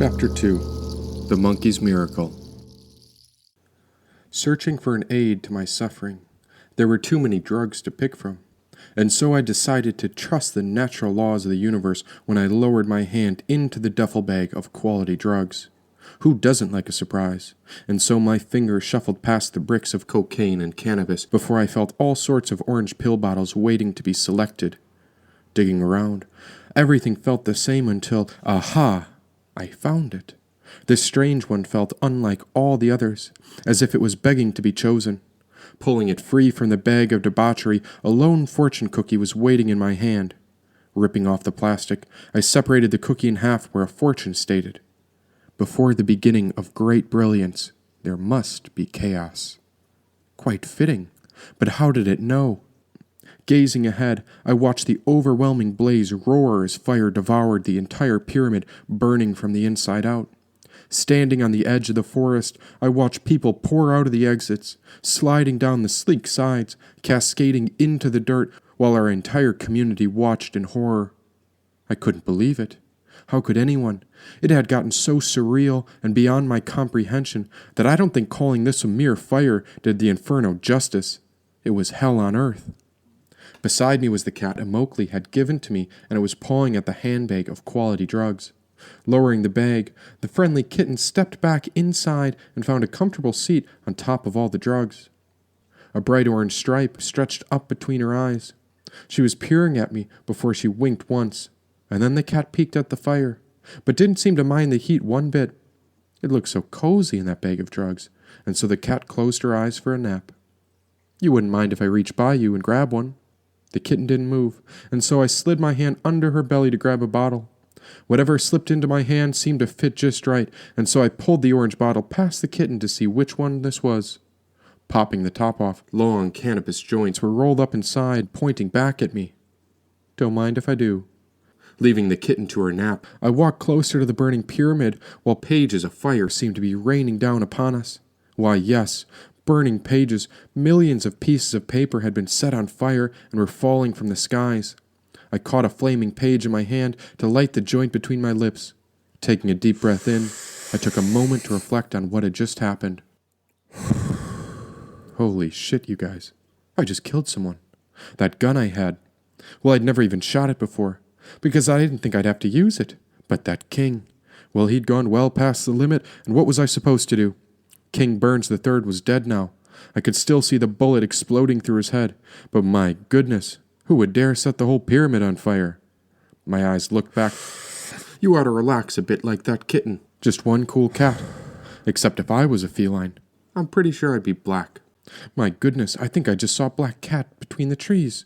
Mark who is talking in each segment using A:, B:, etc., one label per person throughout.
A: Chapter 2 The Monkey's Miracle. Searching for an aid to my suffering, there were too many drugs to pick from, and so I decided to trust the natural laws of the universe when I lowered my hand into the duffel bag of quality drugs. Who doesn't like a surprise? And so my fingers shuffled past the bricks of cocaine and cannabis before I felt all sorts of orange pill bottles waiting to be selected. Digging around, everything felt the same until, aha! I found it. This strange one felt unlike all the others, as if it was begging to be chosen. Pulling it free from the bag of debauchery, a lone fortune cookie was waiting in my hand. Ripping off the plastic, I separated the cookie in half where a fortune stated, "Before the beginning of great brilliance, there must be chaos." Quite fitting, but how did it know? Gazing ahead, I watched the overwhelming blaze roar as fire devoured the entire pyramid, burning from the inside out. Standing on the edge of the forest, I watched people pour out of the exits, sliding down the sleek sides, cascading into the dirt, while our entire community watched in horror. I couldn't believe it. How could anyone? It had gotten so surreal and beyond my comprehension that I don't think calling this a mere fire did the inferno justice. It was hell on earth. Beside me was the cat Mowgli had given to me, and it was pawing at the handbag of quality drugs. Lowering the bag, the friendly kitten stepped back inside and found a comfortable seat on top of all the drugs. A bright orange stripe stretched up between her eyes. She was peering at me before she winked once, and then the cat peeked at the fire, but didn't seem to mind the heat one bit. It looked so cozy in that bag of drugs, and so the cat closed her eyes for a nap. "You wouldn't mind if I reached by you and grabbed one?" The kitten didn't move, and so I slid my hand under her belly to grab a bottle. Whatever slipped into my hand seemed to fit just right, and so I pulled the orange bottle past the kitten to see which one this was. Popping the top off, long cannabis joints were rolled up inside, pointing back at me. "Don't mind if I do." Leaving the kitten to her nap, I walked closer to the burning pyramid, while pages of fire seemed to be raining down upon us. Why, yes, burning pages. Millions of pieces of paper had been set on fire and were falling from the skies. I caught a flaming page in my hand to light the joint between my lips. Taking a deep breath in, I took a moment to reflect on what had just happened. Holy shit, you guys. I just killed someone. That gun I had. Well, I'd never even shot it before, because I didn't think I'd have to use it. But that king, well, he'd gone well past the limit, and what was I supposed to do? King Burns III was dead now. I could still see the bullet exploding through his head, but my goodness, who would dare set the whole pyramid on fire? My eyes looked back. You ought to relax a bit like that kitten. Just one cool cat. Except if I was a feline, I'm pretty sure I'd be black. My goodness, I think I just saw a black cat between the trees.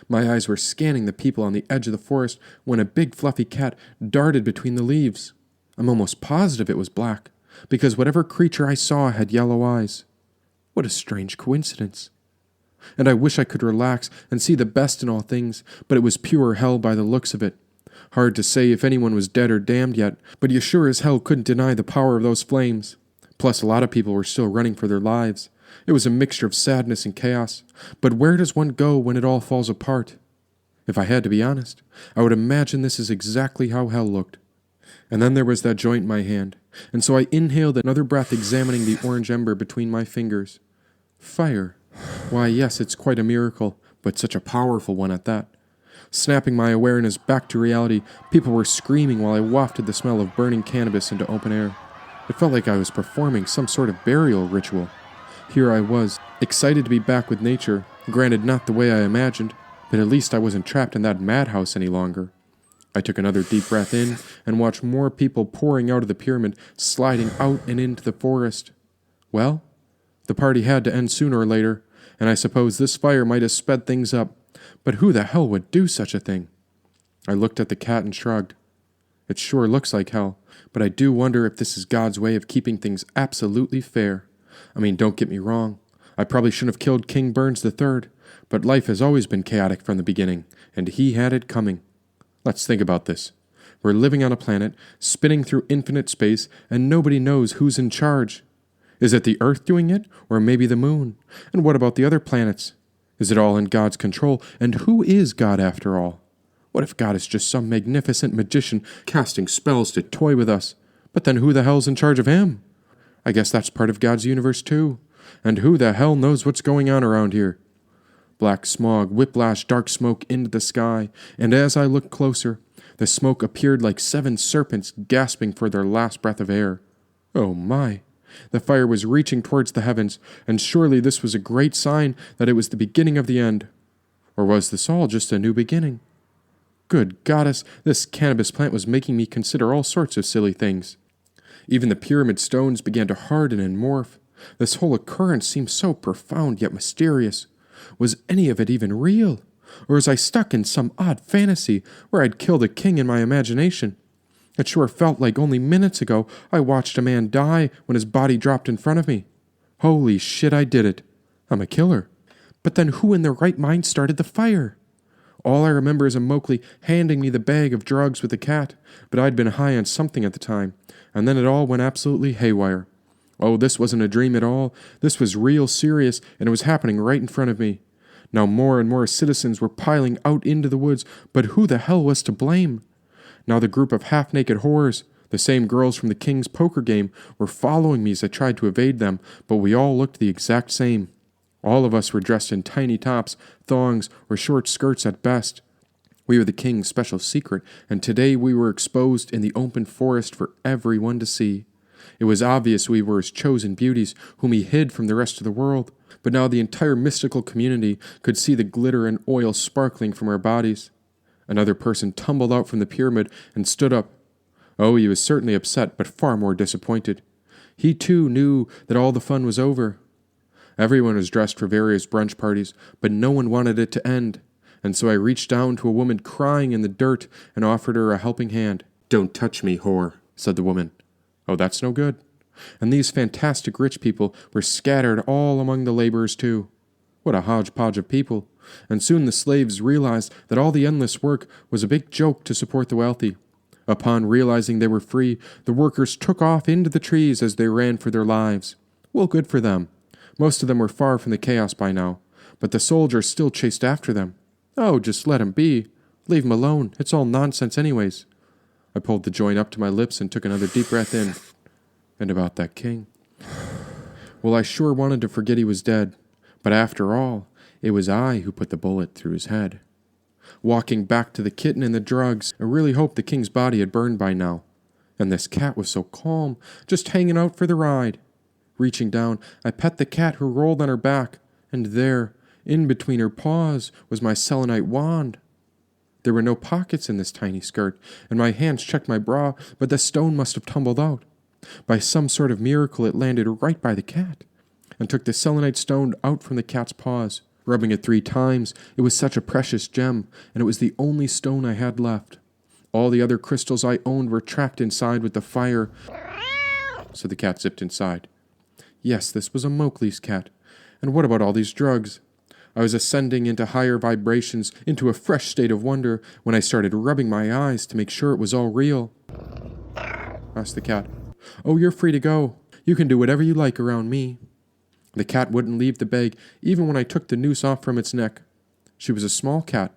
A: My eyes were scanning the people on the edge of the forest when a big fluffy cat darted between the leaves. I'm almost positive it was black, because whatever creature I saw had yellow eyes. What a strange coincidence. And I wish I could relax and see the best in all things, but it was pure hell by the looks of it. Hard to say if anyone was dead or damned yet, but you sure as hell couldn't deny the power of those flames. Plus, a lot of people were still running for their lives. It was a mixture of sadness and chaos. But where does one go when it all falls apart? If I had to be honest, I would imagine this is exactly how hell looked. And then there was that joint in my hand, and so I inhaled another breath, examining the orange ember between my fingers. Fire. Why, yes, it's quite a miracle, but such a powerful one at that. Snapping my awareness back to reality, people were screaming while I wafted the smell of burning cannabis into open air. It felt like I was performing some sort of burial ritual. Here I was, excited to be back with nature, granted not the way I imagined, but at least I wasn't trapped in that madhouse any longer. I took another deep breath in and watched more people pouring out of the pyramid, sliding out and into the forest. Well, the party had to end sooner or later, and I suppose this fire might have sped things up, but who the hell would do such a thing? I looked at the cat and shrugged. It sure looks like hell, but I do wonder if this is God's way of keeping things absolutely fair. I mean, don't get me wrong. I probably shouldn't have killed King Burns III, but life has always been chaotic from the beginning, and he had it coming. Let's think about this. We're living on a planet, spinning through infinite space, and nobody knows who's in charge. Is it the Earth doing it, or maybe the Moon? And what about the other planets? Is it all in God's control? And who is God after all? What if God is just some magnificent magician casting spells to toy with us, But then who the hell's in charge of him? I guess that's part of God's universe too. And who the hell knows what's going on around here? Black smog whiplashed dark smoke into the sky, and as I looked closer, the smoke appeared like 7 serpents gasping for their last breath of air. Oh my! The fire was reaching towards the heavens, and surely this was a great sign that it was the beginning of the end. Or was this all just a new beginning? Good goddess, this cannabis plant was making me consider all sorts of silly things. Even the pyramid stones began to harden and morph. This whole occurrence seemed so profound yet mysterious. Was any of it even real? Or was I stuck in some odd fantasy where I'd killed a king in my imagination? It sure felt like only minutes ago I watched a man die when his body dropped in front of me. Holy shit, I did it. I'm a killer. But then who in their right mind started the fire? All I remember is a Mowgli handing me the bag of drugs with the cat, but I'd been high on something at the time, and then it all went absolutely haywire. Oh, this wasn't a dream at all. This was real serious, and it was happening right in front of me. Now more and more citizens were piling out into the woods, but who the hell was to blame? Now the group of half-naked whores, the same girls from the king's poker game, were following me as I tried to evade them, but we all looked the exact same. All of us were dressed in tiny tops, thongs, or short skirts at best. We were the king's special secret, and today we were exposed in the open forest for everyone to see. It was obvious we were his chosen beauties, whom he hid from the rest of the world, but now the entire mystical community could see the glitter and oil sparkling from our bodies. Another person tumbled out from the pyramid and stood up. Oh, he was certainly upset, but far more disappointed. He too knew that all the fun was over. Everyone was dressed for various brunch parties, but no one wanted it to end, and so I reached down to a woman crying in the dirt and offered her a helping hand. "Don't touch me, whore," said the woman. Oh, that's no good. And these fantastic rich people were scattered all among the laborers too. What a hodgepodge of people. And soon the slaves realized that all the endless work was a big joke to support the wealthy. Upon realizing they were free, the workers took off into the trees as they ran for their lives. Well, good for them. Most of them were far from the chaos by now, but the soldiers still chased after them. Oh, just let 'em be. Leave 'em alone. It's all nonsense anyways. I pulled the joint up to my lips and took another deep breath in. And about that king. Well, I sure wanted to forget he was dead, but after all, it was I who put the bullet through his head. Walking back to the kitten and the drugs, I really hoped the king's body had burned by now. And this cat was so calm, just hanging out for the ride. Reaching down, I pet the cat who rolled on her back, and there, in between her paws, was my selenite wand. There were no pockets in this tiny skirt, and my hands checked my bra, but the stone must have tumbled out. By some sort of miracle it landed right by the cat, and took the selenite stone out from the cat's paws. Rubbing it 3 times, it was such a precious gem, and it was the only stone I had left. All the other crystals I owned were trapped inside with the fire, so the cat zipped inside. Yes, this was a Mowgli's cat. And what about all these drugs? I was ascending into higher vibrations, into a fresh state of wonder, when I started rubbing my eyes to make sure it was all real. Asked the cat. Oh, you're free to go. You can do whatever you like around me. The cat wouldn't leave the bag, even when I took the noose off from its neck. She was a small cat,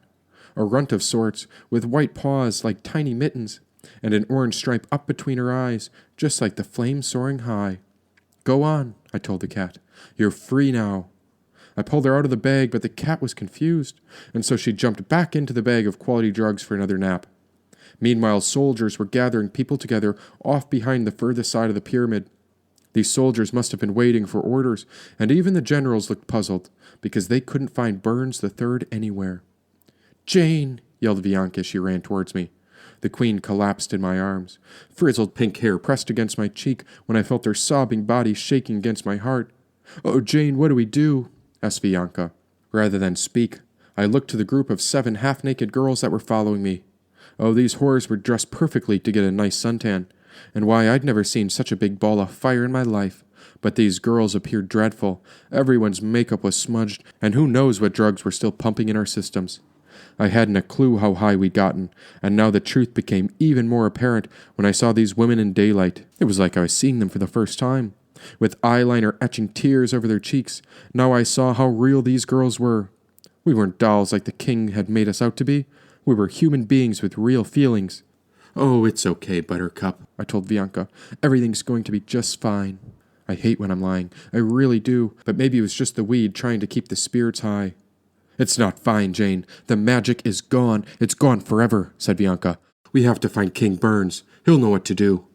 A: a runt of sorts, with white paws like tiny mittens, and an orange stripe up between her eyes, just like the flame soaring high. Go on, I told the cat. You're free now. I pulled her out of the bag, but the cat was confused, and so she jumped back into the bag of quality drugs for another nap. Meanwhile, soldiers were gathering people together off behind the furthest side of the pyramid. These soldiers must have been waiting for orders, and even the generals looked puzzled, because they couldn't find Burns III anywhere. Jane, yelled Bianca as she ran towards me. The queen collapsed in my arms. Frizzled pink hair pressed against my cheek when I felt her sobbing body shaking against my heart. Oh, Jane, what do we do? Asked Bianca. Rather than speak, I looked to the group of 7 half-naked girls that were following me. Oh, these whores were dressed perfectly to get a nice suntan, and why, I'd never seen such a big ball of fire in my life. But these girls appeared dreadful. Everyone's makeup was smudged, and who knows what drugs were still pumping in our systems. I hadn't a clue how high we'd gotten, and now the truth became even more apparent when I saw these women in daylight. It was like I was seeing them for the first time. With eyeliner etching tears over their cheeks, now I saw how real these girls were. We weren't dolls like the king had made us out to be. We were human beings with real feelings. "Oh, it's okay, Buttercup," I told Bianca. "Everything's going to be just fine." I hate when I'm lying. I really do. But maybe it was just the weed trying to keep the spirits high. "It's not fine, Jane. The magic is gone. It's gone forever," said Bianca. "We have to find King Burns. He'll know what to do."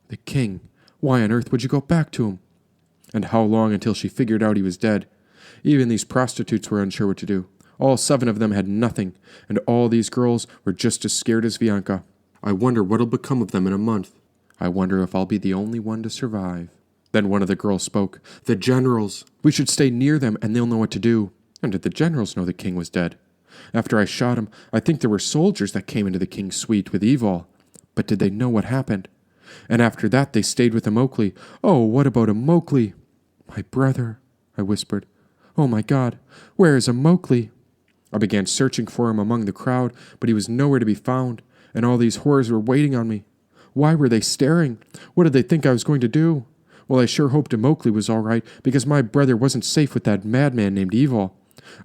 A: The king? Why on earth would you go back to him? And how long until she figured out he was dead? Even these prostitutes were unsure what to do. All 7 of them had nothing, and all these girls were just as scared as Bianca. I wonder what'll become of them in a month. I wonder if I'll be the only one to survive. Then one of the girls spoke. "The generals. We should stay near them and they'll know what to do." And did the generals know the king was dead? After I shot him, I think there were soldiers that came into the king's suite with Evol. But did they know what happened? And after that they stayed with Imokli. Oh, what about Imokli? "My brother," I whispered. "Oh my God, where is Imokli?" I began searching for him among the crowd, but he was nowhere to be found, and all these horrors were waiting on me. Why were they staring? What did they think I was going to do? Well, I sure hoped Imokli was all right, because my brother wasn't safe with that madman named Evol.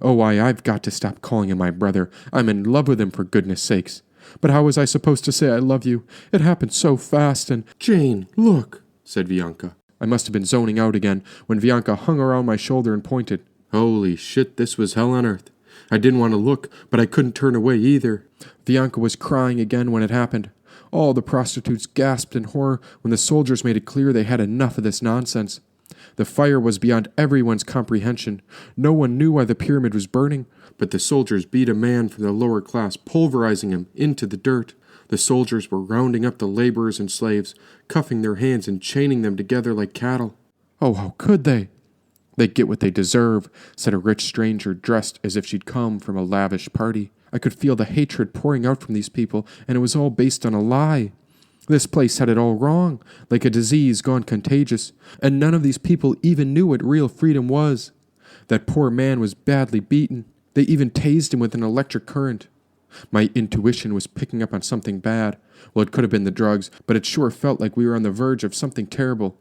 A: Oh, I've got to stop calling him my brother. I'm in love with him, for goodness sakes. But how was I supposed to say I love you? It happened so fast and— "Jane, look," said Bianca. I must have been zoning out again when Bianca hung around my shoulder and pointed. Holy shit, this was hell on earth. I didn't want to look, but I couldn't turn away either. Bianca was crying again when it happened. All the prostitutes gasped in horror when the soldiers made it clear they had enough of this nonsense. The fire was beyond everyone's comprehension. No one knew why the pyramid was burning, but the soldiers beat a man from the lower class, pulverizing him into the dirt. The soldiers were rounding up the laborers and slaves, cuffing their hands and chaining them together like cattle. Oh, how could they? "They get what they deserve," said a rich stranger dressed as if she'd come from a lavish party. I could feel the hatred pouring out from these people, and it was all based on a lie. This place had it all wrong, like a disease gone contagious, and none of these people even knew what real freedom was. That poor man was badly beaten. They even tased him with an electric current. My intuition was picking up on something bad. Well, it could have been the drugs, but it sure felt like we were on the verge of something terrible.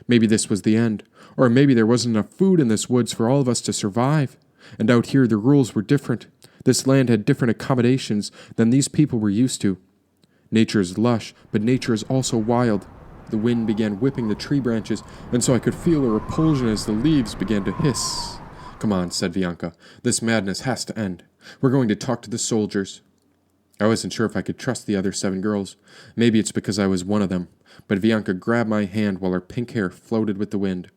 A: Maybe this was the end, or maybe there wasn't enough food in this woods for all of us to survive. And out here the rules were different. This land had different accommodations than these people were used to. Nature is lush, but nature is also wild. The wind began whipping the tree branches, and so I could feel a repulsion as the leaves began to hiss. "Come on," said Bianca. "This madness has to end. We're going to talk to the soldiers." I wasn't sure if I could trust the other 7 girls. Maybe it's because I was one of them. But Bianca grabbed my hand while her pink hair floated with the wind.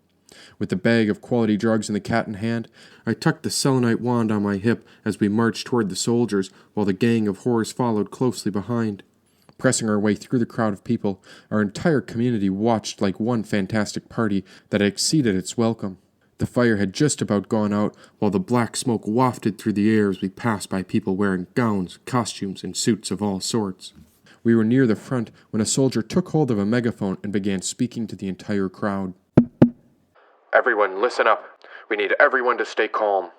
A: With the bag of quality drugs and the cat in hand, I tucked the selenite wand on my hip as we marched toward the soldiers, while the gang of whores followed closely behind. Pressing our way through the crowd of people, our entire community watched like one fantastic party that had exceeded its welcome. The fire had just about gone out, while the black smoke wafted through the air as we passed by people wearing gowns, costumes, and suits of all sorts. We were near the front when a soldier took hold of a megaphone and began speaking to the entire crowd. "Everyone, listen up. We need everyone to stay calm."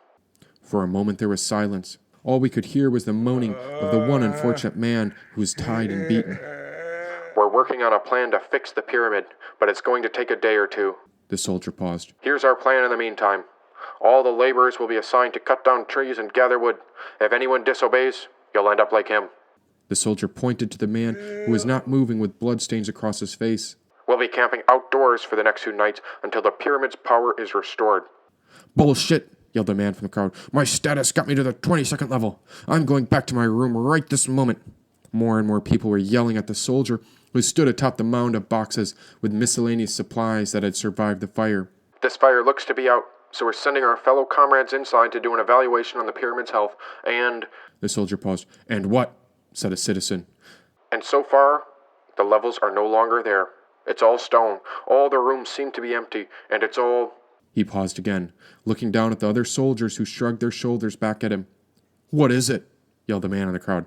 A: For a moment there was silence. All we could hear was the moaning of the one unfortunate man who was tied and beaten. "We're working on a plan to fix the pyramid, but it's going to take a day or 2. The soldier paused. "Here's our plan in the meantime. All the laborers will be assigned to cut down trees and gather wood. If anyone disobeys, you'll end up like him." The soldier pointed to the man who was not moving with bloodstains across his face. "We'll be camping outdoors for the next 2 nights until the pyramid's power is restored." "Bullshit," yelled the man from the crowd. "My status got me to the 22nd level. I'm going back to my room right this moment." More and more people were yelling at the soldier, who stood atop the mound of boxes with miscellaneous supplies that had survived the fire. "This fire looks to be out, so we're sending our fellow comrades inside to do an evaluation on the pyramid's health, and—" The soldier paused. "And what?" said a citizen. "And so far, the levels are no longer there. It's all stone. All the rooms seem to be empty, and it's all—" He paused again, looking down at the other soldiers who shrugged their shoulders back at him. "What is it?" yelled the man in the crowd.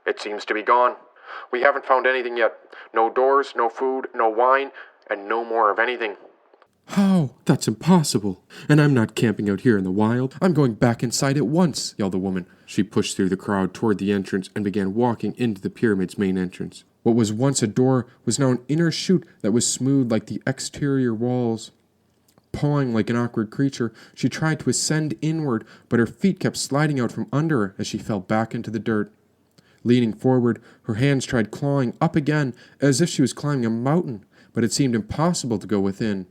A: "It seems to be gone. We haven't found anything yet. No doors, no food, no wine, and no more of anything." "How? That's impossible. And I'm not camping out here in the wild. I'm going back inside at once," yelled the woman. She pushed through the crowd toward the entrance and began walking into the pyramid's main entrance. What was once a door was now an inner chute that was smooth like the exterior walls. Pawing like an awkward creature, she tried to ascend inward, but her feet kept sliding out from under her as she fell back into the dirt. Leaning forward, her hands tried clawing up again, as if she was climbing a mountain, but it seemed impossible to go within.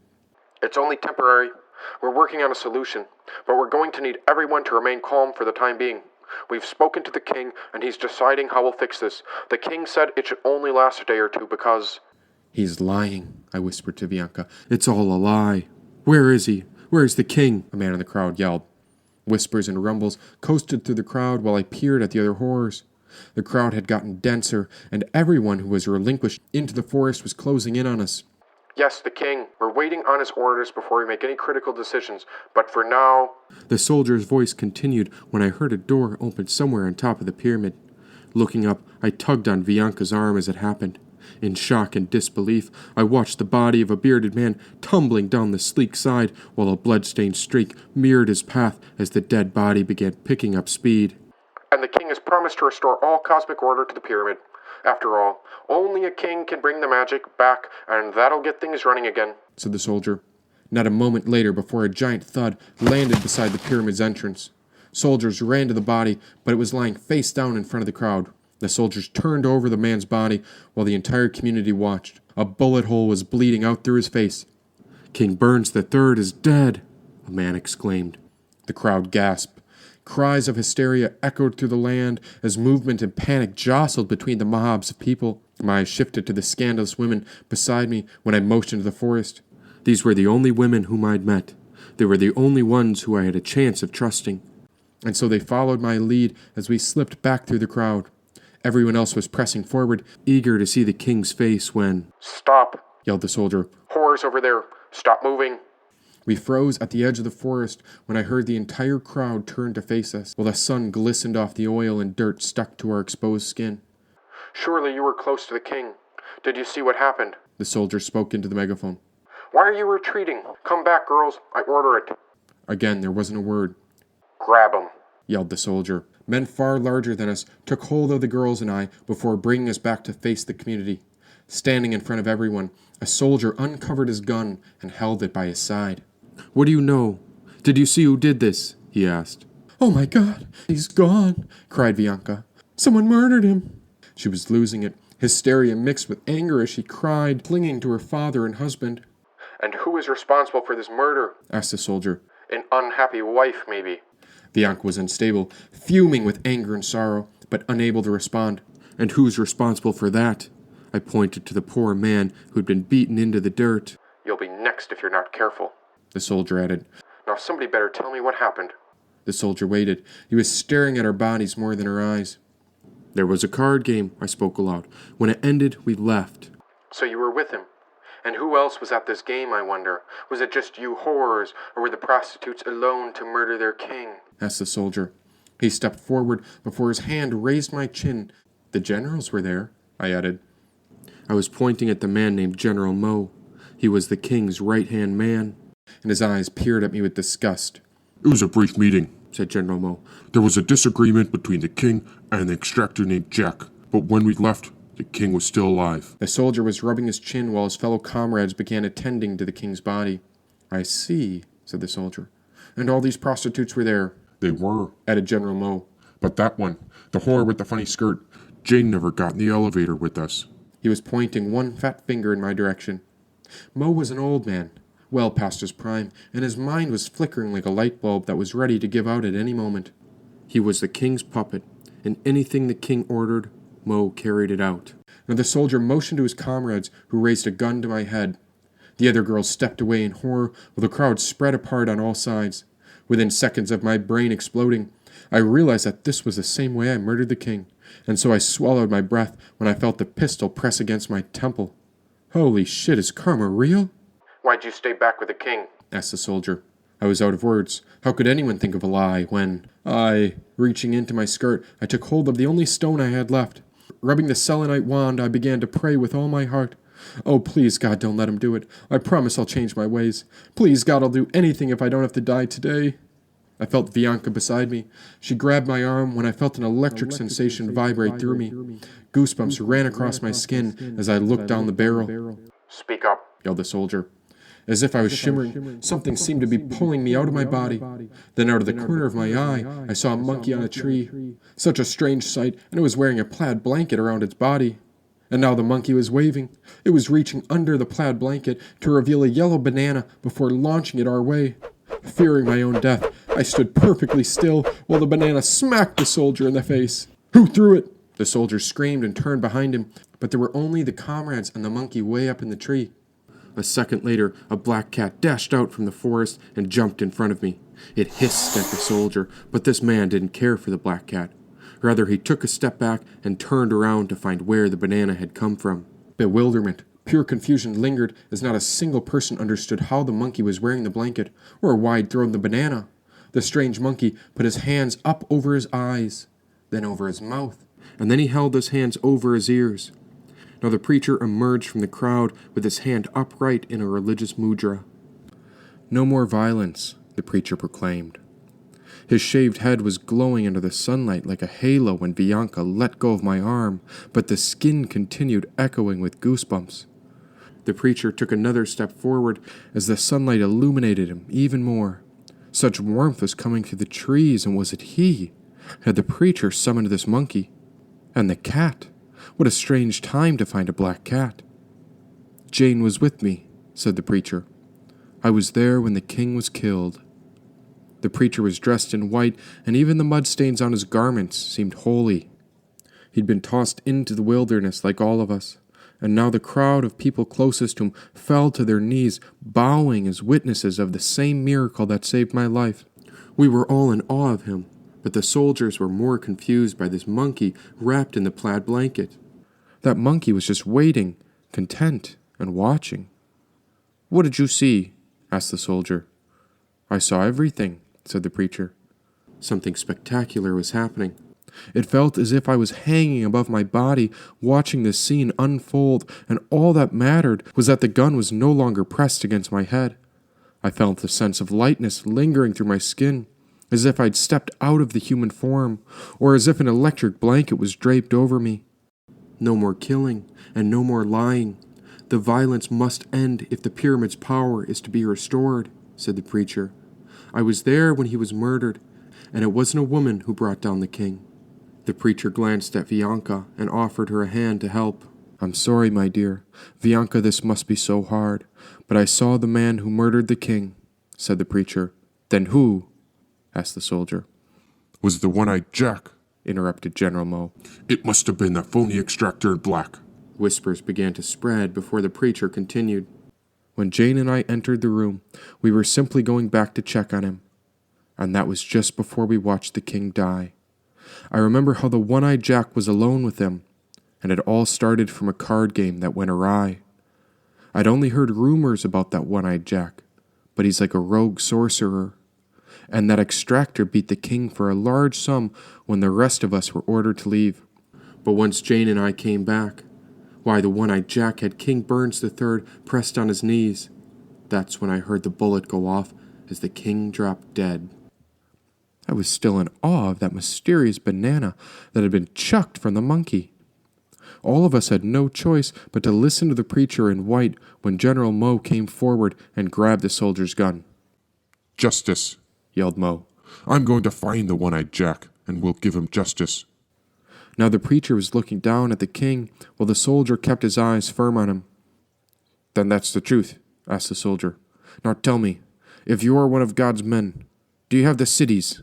A: "It's only temporary. We're working on a solution, but we're going to need everyone to remain calm for the time being. We've spoken to the king, and he's deciding how we'll fix this. The king said it should only last a day or two because—" "He's lying," I whispered to Bianca. "It's all a lie. Where is he? Where's the king?" a man in the crowd yelled. Whispers and rumbles coasted through the crowd while I peered at the other horrors. The crowd had gotten denser, and everyone who was relinquished into the forest was closing in on us. "Yes, the king. We're waiting on his orders before we make any critical decisions, but for now—" The soldier's voice continued when I heard a door open somewhere on top of the pyramid. Looking up, I tugged on Bianca's arm as it happened. In shock and disbelief, I watched the body of a bearded man tumbling down the sleek side while a blood-stained streak mirrored his path as the dead body began picking up speed. "And the king has promised to restore all cosmic order to the pyramid. After all, only a king can bring the magic back, and that'll get things running again," said the soldier. Not a moment later before a giant thud landed beside the pyramid's entrance. Soldiers ran to the body, but it was lying face down in front of the crowd. The soldiers turned over the man's body while the entire community watched. A bullet hole was bleeding out through his face. "King Burns III is dead," a man exclaimed. The crowd gasped. Cries of hysteria echoed through the land as movement and panic jostled between the mobs of people. My eyes shifted to the scandalous women beside me when I motioned to the forest. These were the only women whom I'd met. They were the only ones who I had a chance of trusting. And so they followed my lead as we slipped back through the crowd. Everyone else was pressing forward, eager to see the king's face when— "Stop!" yelled the soldier. "Horrors over there! Stop moving!" We froze at the edge of the forest when I heard the entire crowd turn to face us, while the sun glistened off the oil and dirt stuck to our exposed skin. "Surely you were close to the king. Did you see what happened?" The soldier spoke into the megaphone. "Why are you retreating? Come back, girls. I order it." Again, there wasn't a word. "Grab him," yelled the soldier. Men far larger than us took hold of the girls and I before bringing us back to face the community. Standing in front of everyone, a soldier uncovered his gun and held it by his side. "What do you know? Did you see who did this?" he asked. "Oh my God, he's gone," cried Bianca. "Someone murdered him." She was losing it, hysteria mixed with anger as she cried, clinging to her father and husband. "And who is responsible for this murder?" asked the soldier. "An unhappy wife, maybe." Bianca was unstable, fuming with anger and sorrow, but unable to respond. "And who's responsible for that?" I pointed to the poor man who'd been beaten into the dirt. "You'll be next if you're not careful," the soldier added. "Now somebody better tell me what happened." The soldier waited. He was staring at our bodies more than our eyes. "There was a card game," I spoke aloud. "When it ended, we left." "So you were with him? And who else was at this game, I wonder? Was it just you horrors, or were the prostitutes alone to murder their king?" asked the soldier. He stepped forward before his hand raised my chin. "The generals were there," I added. I was pointing at the man named General Mo. He was the king's right-hand man, and his eyes peered at me with disgust. "It was a brief meeting," said General Mo. "There was a disagreement between the king and an extractor named Jack, but when we left, the king was still alive." The soldier was rubbing his chin while his fellow comrades began attending to the king's body. "I see," said the soldier. "And all these prostitutes were there?" "They were," added General Mo. "But that one, the whore with the funny skirt, Jane never got in the elevator with us." He was pointing one fat finger in my direction. Mo was an old man, well past his prime, and his mind was flickering like a light bulb that was ready to give out at any moment. He was the king's puppet, and anything the king ordered, Mo carried it out. Now the soldier motioned to his comrades, who raised a gun to my head. The other girls stepped away in horror, while the crowd spread apart on all sides. Within seconds of my brain exploding, I realized that this was the same way I murdered the king, and so I swallowed my breath when I felt the pistol press against my temple. "Holy shit, is karma real?" "Why'd you stay back with the king?" asked the soldier. I was out of words. How could anyone think of a lie when reaching into my skirt, I took hold of the only stone I had left. Rubbing the selenite wand, I began to pray with all my heart. "Oh, please, God, don't let him do it. I promise I'll change my ways. Please, God, I'll do anything if I don't have to die today." I felt Bianca beside me. She grabbed my arm when I felt an electric sensation vibrate through me. Goosebumps ran across my skin as I looked down the barrel. "Speak up," yelled the soldier. As if I was shimmering, something seemed to be pulling me out of my body. Then out of the corner of my eye, I saw a monkey on a tree. Such a strange sight, and it was wearing a plaid blanket around its body. And now the monkey was waving. It was reaching under the plaid blanket to reveal a yellow banana before launching it our way. Fearing my own death, I stood perfectly still while the banana smacked the soldier in the face. "Who threw it?" The soldier screamed and turned behind him, but there were only the comrades and the monkey way up in the tree. A second later, a black cat dashed out from the forest and jumped in front of me. It hissed at the soldier, but this man didn't care for the black cat. Rather, he took a step back and turned around to find where the banana had come from. Bewilderment, pure confusion lingered as not a single person understood how the monkey was wearing the blanket or why he'd thrown the banana. The strange monkey put his hands up over his eyes, then over his mouth, and then he held his hands over his ears. Now the preacher emerged from the crowd with his hand upright in a religious mudra. "No more violence," the preacher proclaimed. His shaved head was glowing under the sunlight like a halo when Bianca let go of my arm, but the skin continued echoing with goosebumps. The preacher took another step forward as the sunlight illuminated him even more. Such warmth was coming through the trees, and was it he? Had the preacher summoned this monkey? And the cat? What a strange time to find a black cat. "Jane was with me," said the preacher. "I was there when the king was killed." The preacher was dressed in white, and even the mud stains on his garments seemed holy. He'd been tossed into the wilderness like all of us, and now the crowd of people closest to him fell to their knees, bowing as witnesses of the same miracle that saved my life. We were all in awe of him, but the soldiers were more confused by this monkey wrapped in the plaid blanket. That monkey was just waiting, content, and watching. "What did you see?" asked the soldier. "I saw everything," said the preacher. Something spectacular was happening. It felt as if I was hanging above my body, watching this scene unfold, and all that mattered was that the gun was no longer pressed against my head. I felt a sense of lightness lingering through my skin, as if I'd stepped out of the human form, or as if an electric blanket was draped over me. No more killing, and no more lying. The violence must end if the pyramid's power is to be restored, said the preacher. I was there when he was murdered, and it wasn't a woman who brought down the king. The preacher glanced at Bianca and offered her a hand to help. "I'm sorry, my dear. Bianca, this must be so hard. But I saw the man who murdered the king," said the preacher. "Then who?" asked the soldier.
B: "Was it the one-eyed Jack?"
A: interrupted General Mo.
B: "It must have been the phony extractor in black."
A: Whispers began to spread before the preacher continued. When Jane and I entered the room, we were simply going back to check on him. And that was just before we watched the king die. I remember how the one-eyed Jack was alone with him, and it all started from a card game that went awry. I'd only heard rumors about that one-eyed Jack, but he's like a rogue sorcerer. And that extractor beat the king for a large sum when the rest of us were ordered to leave. But once Jane and I came back, why, the one-eyed Jack had King Burns III pressed on his knees. That's when I heard the bullet go off as the king dropped dead. I was still in awe of that mysterious banana that had been chucked from the monkey. All of us had no choice but to listen to the preacher in white when General Mo came forward and grabbed the soldier's gun.
B: "Justice,"
A: yelled Mo.
B: "I'm going to find the one-eyed Jack, and we'll give him justice."
A: Now the preacher was looking down at the king, while the soldier kept his eyes firm on him. "Then that's the truth?" asked the soldier. "Now tell me, if you are one of God's men, do you have the cities?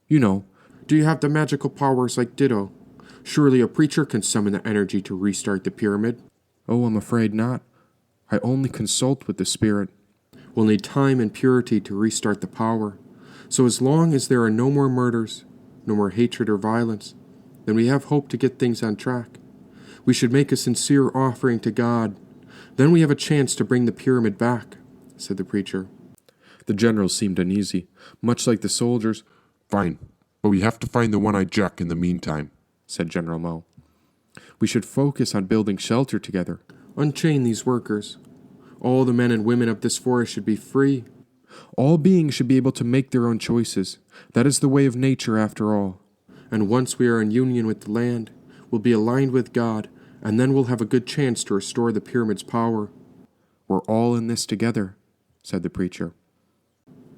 A: You know, do you have the magical powers like Ditto? Surely a preacher can summon the energy to restart the pyramid." "Oh, I'm afraid not. I only consult with the spirit. We'll need time and purity to restart the power. So as long as there are no more murders, no more hatred or violence, then we have hope to get things on track. We should make a sincere offering to God. Then we have a chance to bring the pyramid back," said the preacher. The general seemed uneasy, much like the soldiers.
B: "Fine, but we have to find the one-eyed Jack in the meantime,"
A: said General Mo. "We should focus on building shelter together. Unchain these workers. All the men and women of this forest should be free. All beings should be able to make their own choices. That is the way of nature, after all. And once we are in union with the land, we'll be aligned with God, and then we'll have a good chance to restore the pyramid's power. We're all in this together," said the preacher.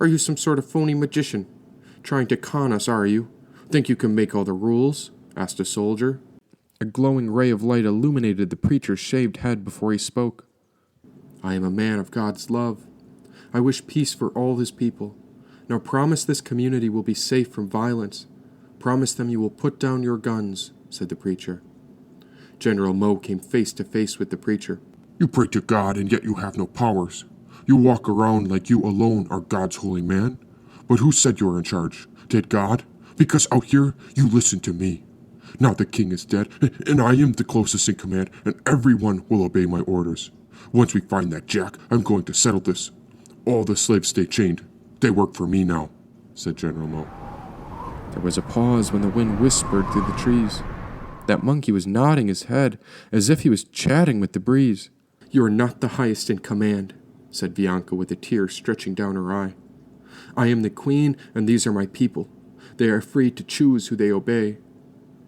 A: "Are you some sort of phony magician? Trying to con us, are you? Think you can make all the rules?" asked a soldier. A glowing ray of light illuminated the preacher's shaved head before he spoke. "I am a man of God's love. I wish peace for all his people. Now promise this community will be safe from violence. Promise them you will put down your guns," said the preacher. General Mo came face to face with the preacher.
B: You pray to God and yet you have no powers. You walk around like you alone are God's holy man. But who said you are in charge? Did God? Because out here, you listen to me. Now the king is dead, and I am the closest in command, and everyone will obey my orders. Once we find that Jack, I'm going to settle this. All the slaves stay chained. They work for me now, said General Mo.
A: There was a pause when the wind whispered through the trees. That monkey was nodding his head as if he was chatting with the breeze. "You are not the highest in command," said Bianca with a tear stretching down her eye. "I am the queen, and these are my people. They are free to choose who they obey."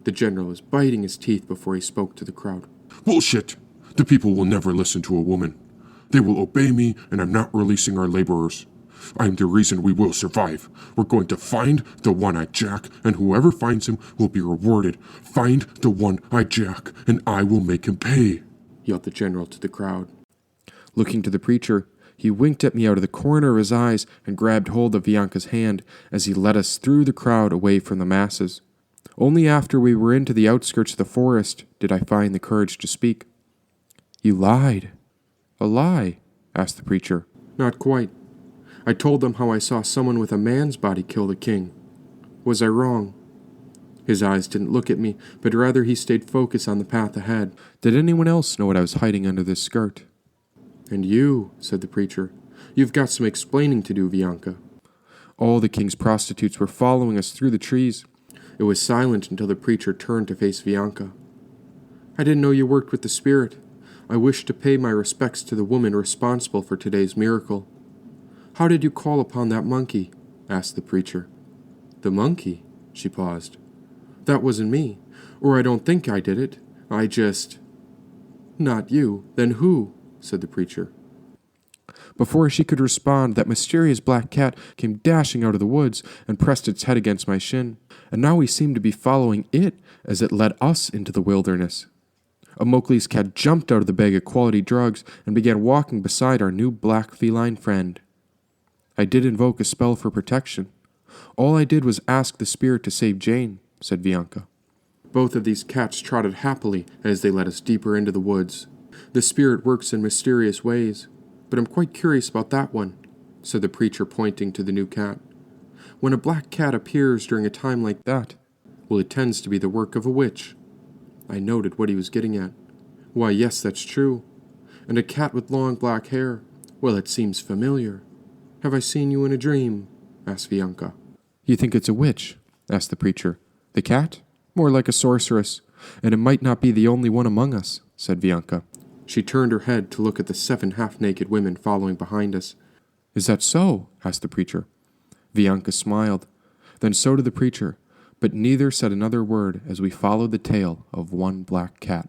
A: The general was biting his teeth before he spoke to the crowd.
B: Bullshit! The people will never listen to a woman. They will obey me, and I'm not releasing our laborers. I am the reason we will survive. We're going to find the one-eyed Jack, and whoever finds him will be rewarded. Find the one-eyed Jack, and I will make him pay,
A: yelled the general to the crowd. Looking to the preacher, he winked at me out of the corner of his eyes and grabbed hold of Bianca's hand as he led us through the crowd away from the masses. Only after we were into the outskirts of the forest did I find the courage to speak. "You lied." "A lie?" asked the preacher. "Not quite. I told them how I saw someone with a man's body kill the king. Was I wrong?" His eyes didn't look at me, but rather he stayed focused on the path ahead. Did anyone else know what I was hiding under this skirt? "And you," said the preacher, "you've got some explaining to do, Bianca." All the king's prostitutes were following us through the trees. It was silent until the preacher turned to face Bianca. "I didn't know you worked with the spirit. I wish to pay my respects to the woman responsible for today's miracle." "How did you call upon that monkey?" asked the preacher. "The monkey?" She paused. "That wasn't me, or I don't think I did it. I just—" "Not you. Then who?" said the preacher. Before she could respond, that mysterious black cat came dashing out of the woods and pressed its head against my shin, and now we seemed to be following it as it led us into the wilderness. A Mowgli's cat jumped out of the bag of quality drugs and began walking beside our new black feline friend. I did invoke a spell for protection. All I did was ask the spirit to save Jane, said Bianca. Both of these cats trotted happily as they led us deeper into the woods. The spirit works in mysterious ways, but I'm quite curious about that one, said the preacher, pointing to the new cat. When a black cat appears during a time like that, well, it tends to be the work of a witch. I noted what he was getting at. Why, yes, that's true. And a cat with long black hair. Well, it seems familiar. Have I seen you in a dream? Asked Bianca. You think it's a witch? Asked the preacher. The cat? More like a sorceress. And it might not be the only one among us, said Bianca. She turned her head to look at the 7 half-naked women following behind us. Is that so? Asked the preacher. Bianca smiled. Then so did the preacher, but neither said another word as we followed the tail of one black cat.